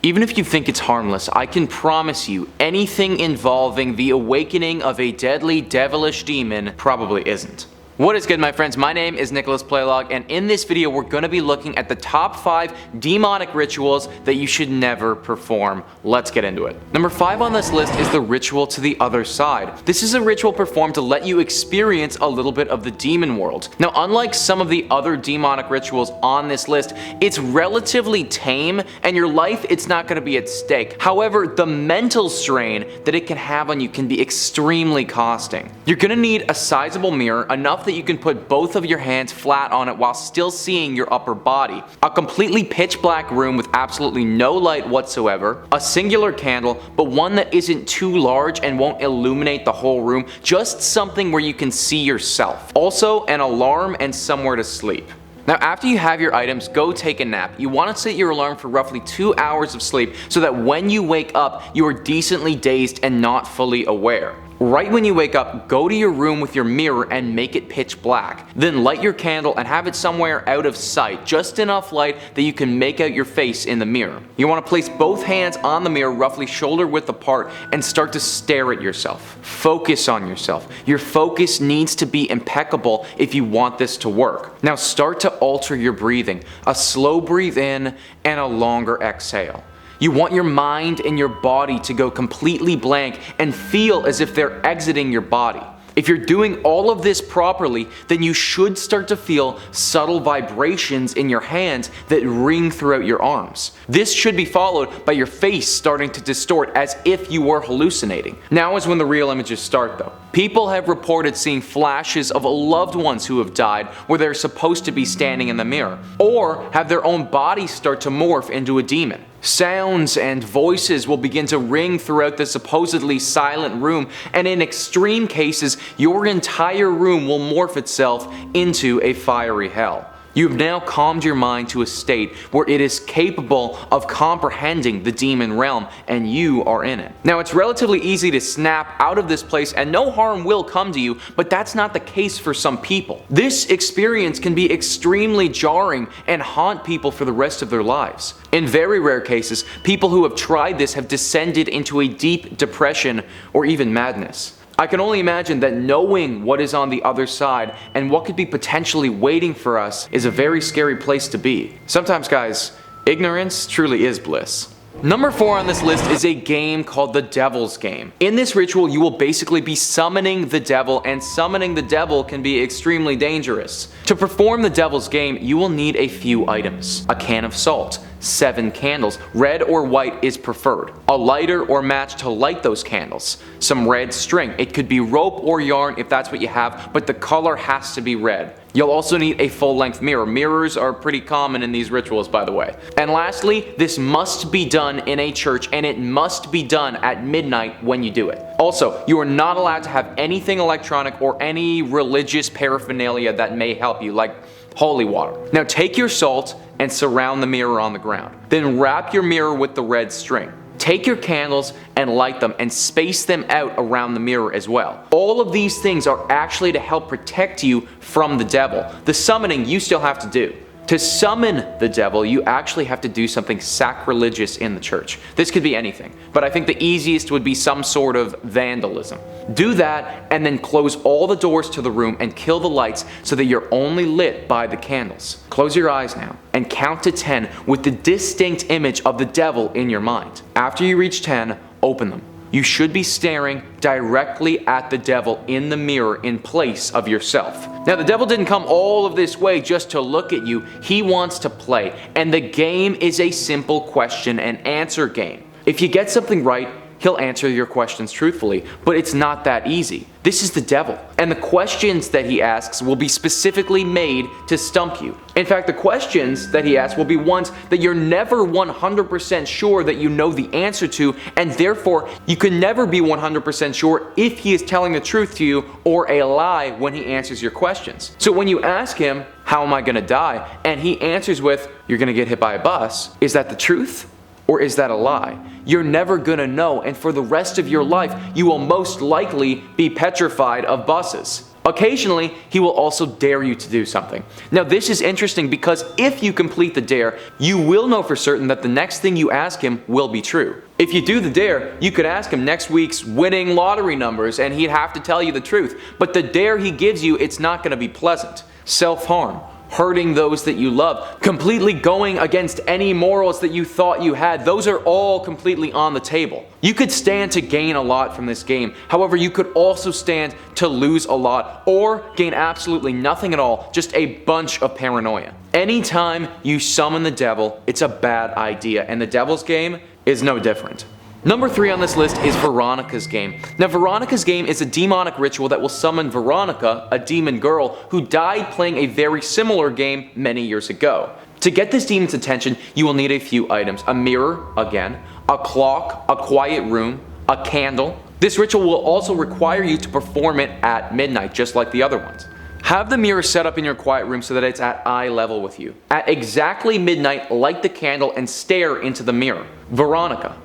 Even if you think it's harmless, I can promise you anything involving the awakening of a deadly, devilish demon probably isn't. What is good, my friends? My name is Nicholas Playlog, and in this video we're going to be looking at the top 5 demonic rituals that you should never perform. Let's get into it. Number 5 on this list is the ritual to the other side. This is a ritual performed to let you experience a little bit of the demon world. Now, unlike some of the other demonic rituals on this list, it's relatively tame, and your life, it's not going to be at stake. However, the mental strain that it can have on you can be extremely costing. You're going to need a sizable mirror, enough that you can put both of your hands flat on it while still seeing your upper body, a completely pitch black room with absolutely no light whatsoever, a singular candle, but one that isn't too large and won't illuminate the whole room, just something where you can see yourself. Also, an alarm and somewhere to sleep. Now, after you have your items, go take a nap. You want to set your alarm for roughly 2 hours of sleep so that when you wake up, you are decently dazed and not fully aware. Right when you wake up, go to your room with your mirror and make it pitch black. Then light your candle and have it somewhere out of sight, just enough light that you can make out your face in the mirror. You want to place both hands on the mirror roughly shoulder width apart and start to stare at yourself. Focus on yourself. Your focus needs to be impeccable if you want this to work. Now start to alter your breathing. A slow breathe in and a longer exhale. You want your mind and your body to go completely blank and feel as if they're exiting your body. If you're doing all of this properly, then you should start to feel subtle vibrations in your hands that ring throughout your arms. This should be followed by your face starting to distort as if you were hallucinating. Now is when the real images start though. People have reported seeing flashes of loved ones who have died where they're supposed to be standing in the mirror, or have their own bodies start to morph into a demon. Sounds and voices will begin to ring throughout the supposedly silent room, and in extreme cases, your entire room will morph itself into a fiery hell. You have now calmed your mind to a state where it is capable of comprehending the demon realm, and you are in it. Now, it's relatively easy to snap out of this place and no harm will come to you, but that's not the case for some people. This experience can be extremely jarring and haunt people for the rest of their lives. In very rare cases, people who have tried this have descended into a deep depression or even madness. I can only imagine that knowing what is on the other side and what could be potentially waiting for us is a very scary place to be. Sometimes, guys, ignorance truly is bliss. Number 4 on this list is a game called the Devil's Game. In this ritual, you will basically be summoning the devil, and summoning the devil can be extremely dangerous. To perform the Devil's Game, you will need a few items. A can of salt, 7 candles, red or white is preferred, a lighter or match to light those candles, some red string, it could be rope or yarn if that's what you have, but the color has to be red. You'll also need a full-length mirror. Mirrors are pretty common in these rituals, by the way. And lastly, this must be done in a church, and it must be done at midnight when you do it. Also, you are not allowed to have anything electronic or any religious paraphernalia that may help you, like holy water. Now take your salt and surround the mirror on the ground. Then wrap your mirror with the red string. Take your candles and light them and space them out around the mirror as well. All of these things are actually to help protect you from the devil. The summoning you still have to do. To summon the devil, you actually have to do something sacrilegious in the church. This could be anything, but I think the easiest would be some sort of vandalism. Do that and then close all the doors to the room and kill the lights so that you're only lit by the candles. Close your eyes now and count to 10 with the distinct image of the devil in your mind. After you reach 10, open them. You should be staring directly at the devil in the mirror in place of yourself. Now, the devil didn't come all of this way just to look at you. He wants to play, and the game is a simple question and answer game. If you get something right, he'll answer your questions truthfully, but it's not that easy. This is the devil, and the questions that he asks will be specifically made to stump you. In fact, the questions that he asks will be ones that you're never 100% sure that you know the answer to, and therefore you can never be 100% sure if he is telling the truth to you or a lie when he answers your questions. So when you ask him, "How am I gonna die?" and he answers with, "You're gonna get hit by a bus," is that the truth? Or is that a lie? You're never gonna know, and for the rest of your life, you will most likely be petrified of buses. Occasionally, he will also dare you to do something. Now this is interesting because if you complete the dare, you will know for certain that the next thing you ask him will be true. If you do the dare, you could ask him next week's winning lottery numbers and he'd have to tell you the truth. But the dare he gives you, it's not going to be pleasant. Self-harm, hurting those that you love, completely going against any morals that you thought you had, those are all completely on the table. You could stand to gain a lot from this game, however you could also stand to lose a lot or gain absolutely nothing at all, just a bunch of paranoia. Anytime you summon the devil, it's a bad idea, and the devil's game is no different. Number 3 on this list is Veronica's game. Now Veronica's game is a demonic ritual that will summon Veronica, a demon girl who died playing a very similar game many years ago. To get this demon's attention, you will need a few items. A mirror, again, a clock, a quiet room, a candle. This ritual will also require you to perform it at midnight, just like the other ones. Have the mirror set up in your quiet room so that it's at eye level with you. At exactly midnight, light the candle and stare into the mirror. Veronica.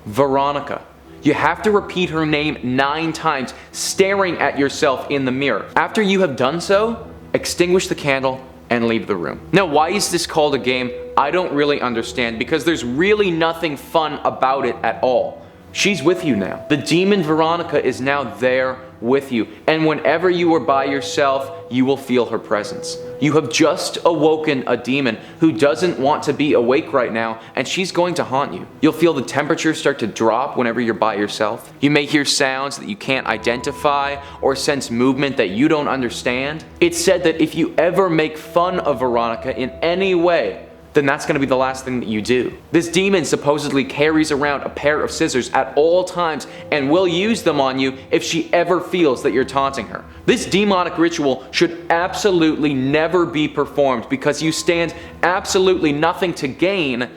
Veronica. You have to repeat her name 9 times, staring at yourself in the mirror. After you have done so, extinguish the candle and leave the room. Now, why is this called a game? I don't really understand, because there's really nothing fun about it at all. She's with you now. The demon Veronica is now there with you, and whenever you are by yourself, you will feel her presence. You have just awoken a demon who doesn't want to be awake right now, and she's going to haunt you. You'll feel the temperature start to drop whenever you're by yourself. You may hear sounds that you can't identify or sense movement that you don't understand. It's said that if you ever make fun of Veronica in any way, then that's going to be the last thing that you do. This demon supposedly carries around a pair of scissors at all times and will use them on you if she ever feels that you're taunting her. This demonic ritual should absolutely never be performed because you stand absolutely nothing to gain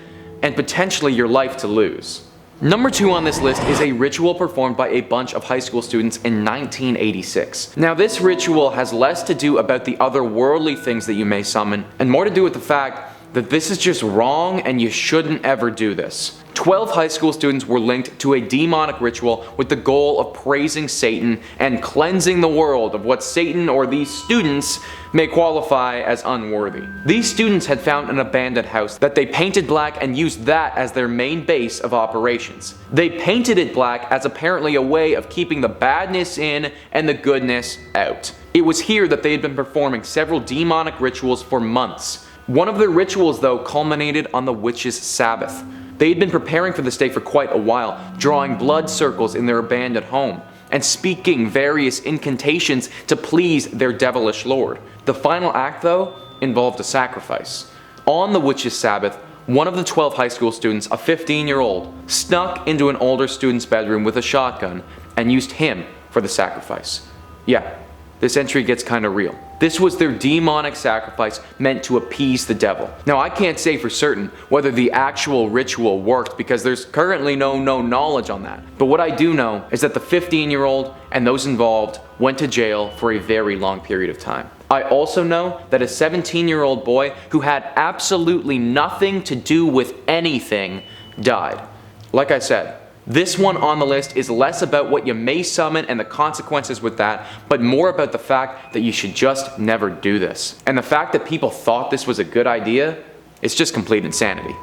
and potentially your life to lose. Number 2 on this list is a ritual performed by a bunch of high school students in 1986. Now this ritual has less to do about the otherworldly things that you may summon and more to do with the fact that this is just wrong and you shouldn't ever do this. 12 high school students were linked to a demonic ritual with the goal of praising Satan and cleansing the world of what Satan or these students may qualify as unworthy. These students had found an abandoned house that they painted black and used that as their main base of operations. They painted it black as apparently a way of keeping the badness in and the goodness out. It was here that they had been performing several demonic rituals for months. One of their rituals, though, culminated on the witch's Sabbath. They had been preparing for this day for quite a while, drawing blood circles in their abandoned home, and speaking various incantations to please their devilish lord. The final act, though, involved a sacrifice. On the witch's Sabbath, one of the 12 high school students, a 15-year-old, snuck into an older student's bedroom with a shotgun and used him for the sacrifice. Yeah, this entry gets kinda real. This was their demonic sacrifice meant to appease the devil. Now I can't say for certain whether the actual ritual worked because there's currently no knowledge on that. But what I do know is that the 15-year-old and those involved went to jail for a very long period of time. I also know that a 17-year-old boy who had absolutely nothing to do with anything died. Like I said, this one on the list is less about what you may summon and the consequences with that, but more about the fact that you should just never do this. And the fact that people thought this was a good idea, it's just complete insanity.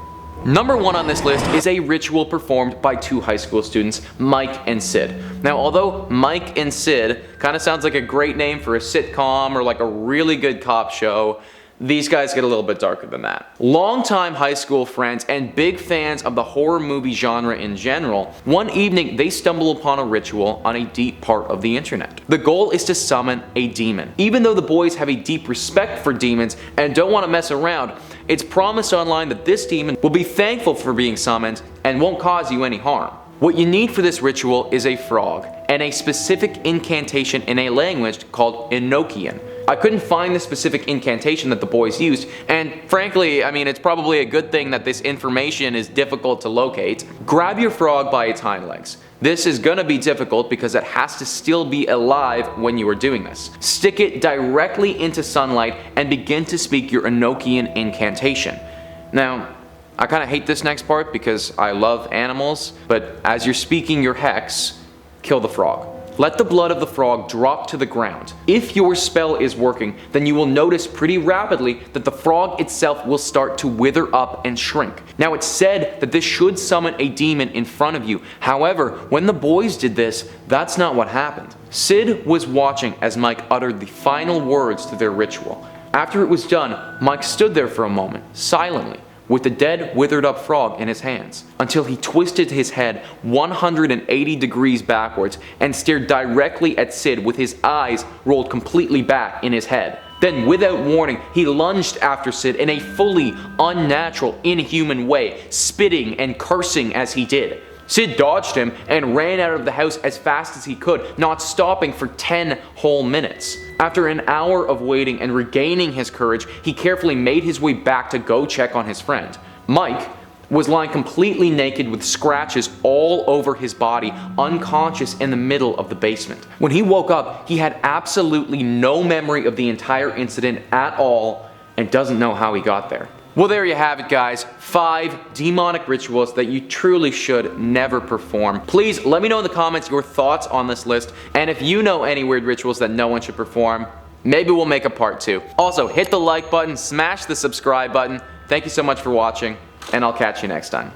Number 1 on this list is a ritual performed by 2 high school students, Mike and Sid. Now although Mike and Sid kind of sounds like a great name for a sitcom or like a really good cop show, these guys get a little bit darker than that. Longtime high school friends and big fans of the horror movie genre in general, one evening they stumble upon a ritual on a deep part of the internet. The goal is to summon a demon. Even though the boys have a deep respect for demons and don't want to mess around, it's promised online that this demon will be thankful for being summoned and won't cause you any harm. What you need for this ritual is a frog and a specific incantation in a language called Enochian. I couldn't find the specific incantation that the boys used, and frankly, I mean, it's probably a good thing that this information is difficult to locate. Grab your frog by its hind legs. This is gonna be difficult because it has to still be alive when you are doing this. Stick it directly into sunlight and begin to speak your Enochian incantation. Now, I kinda hate this next part because I love animals, but as you're speaking your hex, kill the frog. Let the blood of the frog drop to the ground. If your spell is working, then you will notice pretty rapidly that the frog itself will start to wither up and shrink. Now, it's said that this should summon a demon in front of you. However, when the boys did this, that's not what happened. Sid was watching as Mike uttered the final words to their ritual. After it was done, Mike stood there for a moment, silently, with the dead, withered up frog in his hands, until he twisted his head 180 degrees backwards and stared directly at Sid with his eyes rolled completely back in his head. Then, without warning, he lunged after Sid in a fully unnatural, inhuman way, spitting and cursing as he did. Sid dodged him and ran out of the house as fast as he could, not stopping for 10 whole minutes. After an hour of waiting and regaining his courage, he carefully made his way back to go check on his friend. Mike was lying completely naked with scratches all over his body, unconscious in the middle of the basement. When he woke up, he had absolutely no memory of the entire incident at all and doesn't know how he got there. Well, there you have it, guys. 5 demonic rituals that you truly should never perform. Please let me know in the comments your thoughts on this list, and if you know any weird rituals that no one should perform, maybe we'll make a part 2. Also, hit the like button, smash the subscribe button. Thank you so much for watching, and I'll catch you next time.